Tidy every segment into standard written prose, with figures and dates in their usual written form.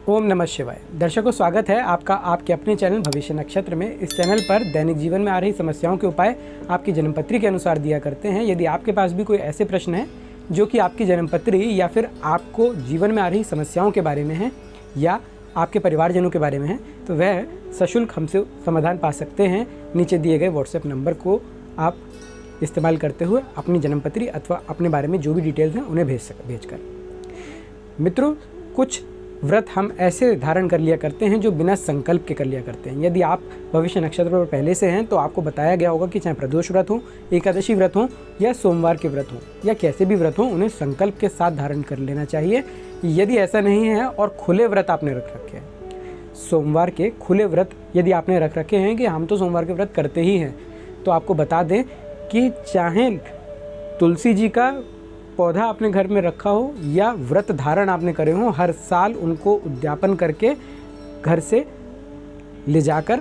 ओम नमः शिवाय। दर्शकों, स्वागत है आपका आपके अपने चैनल भविष्य नक्षत्र में। इस चैनल पर दैनिक जीवन में आ रही समस्याओं के उपाय आपकी जन्मपत्री के अनुसार दिया करते हैं। यदि आपके पास भी कोई ऐसे प्रश्न हैं जो कि आपकी जन्मपत्री या फिर आपको जीवन में आ रही समस्याओं के बारे में हैं या आपके परिवारजनों के बारे में हैं, तो वह सशुल्क हमसे समाधान पा सकते हैं। नीचे दिए गए व्हाट्सएप नंबर को आप इस्तेमाल करते हुए अपनी जन्मपत्री अथवा अपने बारे में जो भी डिटेल्स हैं उन्हें भेजकर। मित्रों, कुछ व्रत हम ऐसे धारण कर लिया करते हैं जो बिना संकल्प के कर लिया करते हैं। यदि आप भविष्य नक्षत्र पर पहले से हैं तो आपको बताया गया होगा कि चाहे प्रदोष व्रत हो, एकादशी व्रत हो या सोमवार के व्रत हो या कैसे भी व्रत हो, उन्हें संकल्प के साथ धारण कर लेना चाहिए। यदि ऐसा नहीं है और खुले व्रत आपने रख रखे हैं, सोमवार के खुले व्रत यदि आपने रख रखे हैं कि हम तो सोमवार के व्रत करते ही हैं, तो आपको बता दें कि चाहे तुलसी जी का पौधा आपने घर में रखा हो या व्रत धारण आपने करे हो, हर साल उनको उद्यापन करके घर से ले जाकर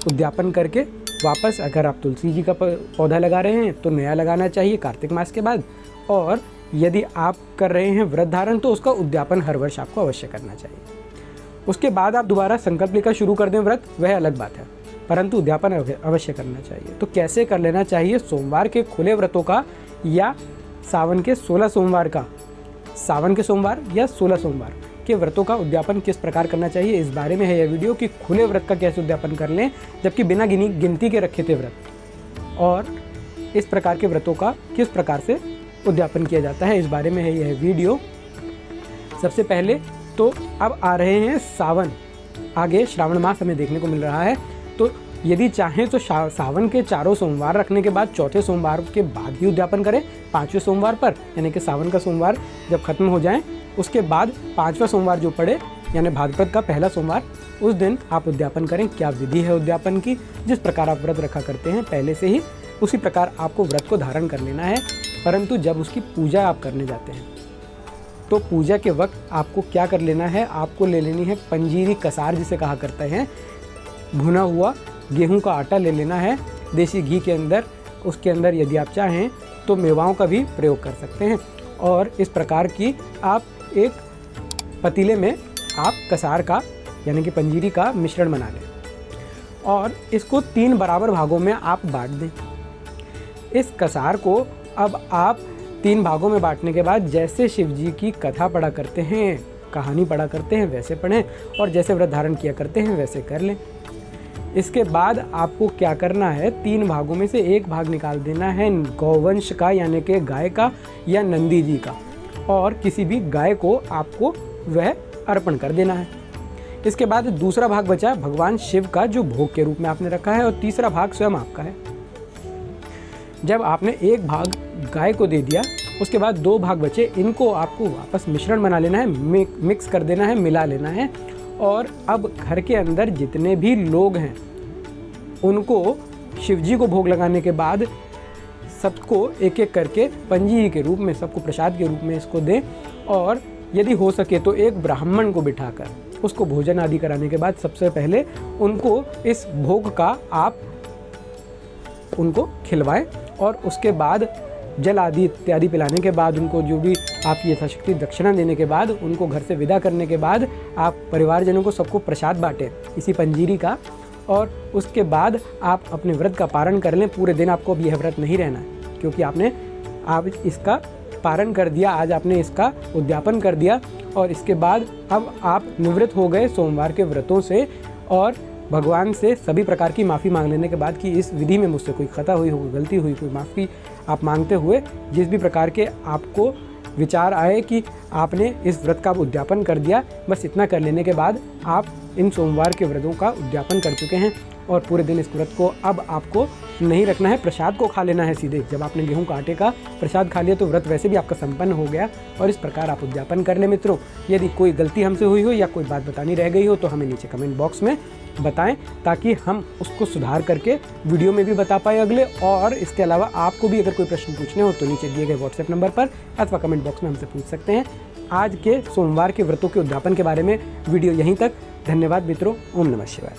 उद्यापन करके वापस, अगर आप तुलसी जी का पौधा लगा रहे हैं तो नया लगाना चाहिए कार्तिक मास के बाद। और यदि आप कर रहे हैं व्रत धारण तो उसका उद्यापन हर वर्ष आपको अवश्य करना चाहिए। उसके बाद आप दोबारा संकल्प लेकर शुरू कर दें व्रत, वह अलग बात है, परंतु उद्यापन अवश्य करना चाहिए। तो कैसे कर लेना चाहिए सोमवार के खुले व्रतों का या सावन के 16 सोमवार का, सावन के सोमवार या 16 सोमवार के व्रतों का उद्यापन किस प्रकार करना चाहिए, इस बारे में है यह वीडियो कि खुले व्रत का कैसे उद्यापन कर लें जबकि बिना गिनती के रखे थे व्रत, और इस प्रकार के व्रतों का किस प्रकार से उद्यापन किया जाता है, इस बारे में है यह वीडियो। सबसे पहले तो अब आ रहे हैं सावन, आगे श्रावण मास हमें देखने को मिल रहा है। तो यदि चाहें तो सावन के 4 सोमवार रखने के बाद चौथे सोमवार के बाद भी उद्यापन करें। 5वें सोमवार पर, यानी कि सावन का सोमवार जब खत्म हो जाए उसके बाद 5वां सोमवार जो पड़े, यानी भाद्रपद का पहला सोमवार, उस दिन आप उद्यापन करें। क्या विधि है उद्यापन की? जिस प्रकार आप व्रत रखा करते हैं पहले से ही, उसी प्रकार आपको व्रत को धारण कर लेना है। परंतु जब उसकी पूजा आप करने जाते हैं तो पूजा के वक्त आपको क्या कर लेना है, आपको ले लेनी है पंजीरी कसार, जिसे कहा करते हैं। भुना हुआ गेहूं का आटा ले लेना है देसी घी के अंदर। उसके अंदर यदि आप चाहें तो मेवाओं का भी प्रयोग कर सकते हैं। और इस प्रकार की आप एक पतीले में आप कसार का यानी कि पंजीरी का मिश्रण बना लें और इसको 3 बराबर भागों में आप बांट दें। इस कसार को अब आप 3 भागों में बांटने के बाद जैसे शिव जी की कथा पढ़ा करते हैं, कहानी पढ़ा करते हैं, वैसे पढ़ें, और जैसे व्रत धारण किया करते हैं वैसे कर लें। इसके बाद आपको क्या करना है, 3 भागों में से 1 भाग निकाल देना है गौवंश का, यानी कि गाय का या नंदी जी का, और किसी भी गाय को आपको वह अर्पण कर देना है। इसके बाद दूसरा भाग बचा भगवान शिव का, जो भोग के रूप में आपने रखा है, और तीसरा भाग स्वयं आपका है। जब आपने 1 भाग गाय को दे दिया, उसके बाद 2 भाग बचे, इनको आपको वापस मिश्रण बना लेना है, मिक्स कर देना है, मिला लेना है। और अब घर के अंदर जितने भी लोग हैं उनको शिव जी को भोग लगाने के बाद सबको एक एक करके पंजीरी के रूप में, सबको प्रसाद के रूप में इसको दें। और यदि हो सके तो एक ब्राह्मण को बिठाकर उसको भोजन आदि कराने के बाद सबसे पहले उनको इस भोग का आप उनको खिलवाएं, और उसके बाद जल आदि इत्यादि पिलाने के बाद, उनको जो भी आपकी यथाशक्ति दक्षिणा देने के बाद, उनको घर से विदा करने के बाद आप परिवारजनों को सबको प्रसाद बांटें इसी पंजीरी का। और उसके बाद आप अपने व्रत का पारण कर लें। पूरे दिन आपको अब यह व्रत नहीं रहना है, क्योंकि आप इसका पारण कर दिया, आज आपने इसका उद्यापन कर दिया, और इसके बाद अब आप निवृत्त हो गए सोमवार के व्रतों से। और भगवान से सभी प्रकार की माफ़ी मांग लेने के बाद कि इस विधि में मुझसे कोई खता हुई हो, गलती हुई, कोई माफ़ी आप मांगते हुए जिस भी प्रकार के आपको विचार आए कि आपने इस व्रत का उद्यापन कर दिया, बस इतना कर लेने के बाद आप इन सोमवार के व्रतों का उद्यापन कर चुके हैं। और पूरे दिन इस व्रत को अब आपको नहीं रखना है, प्रसाद को खा लेना है सीधे। जब आपने गेहूं का आटे का प्रसाद खा लिया तो व्रत वैसे भी आपका संपन्न हो गया। और इस प्रकार आप उद्यापन कर लें। मित्रों, यदि कोई गलती हमसे हुई हो या कोई बात बतानी रह गई हो तो हमें नीचे कमेंट बॉक्स में बताएं, ताकि हम उसको सुधार करके वीडियो में भी बता पाए अगले। और इसके अलावा आपको भी अगर कोई प्रश्न पूछने हो तो नीचे दिए गए व्हाट्सएप नंबर पर अथवा कमेंट बॉक्स में हमसे पूछ सकते हैं। आज के सोमवार के व्रतों के उद्यापन के बारे में वीडियो यहीं तक। धन्यवाद मित्रों। ओम नमः शिवाय।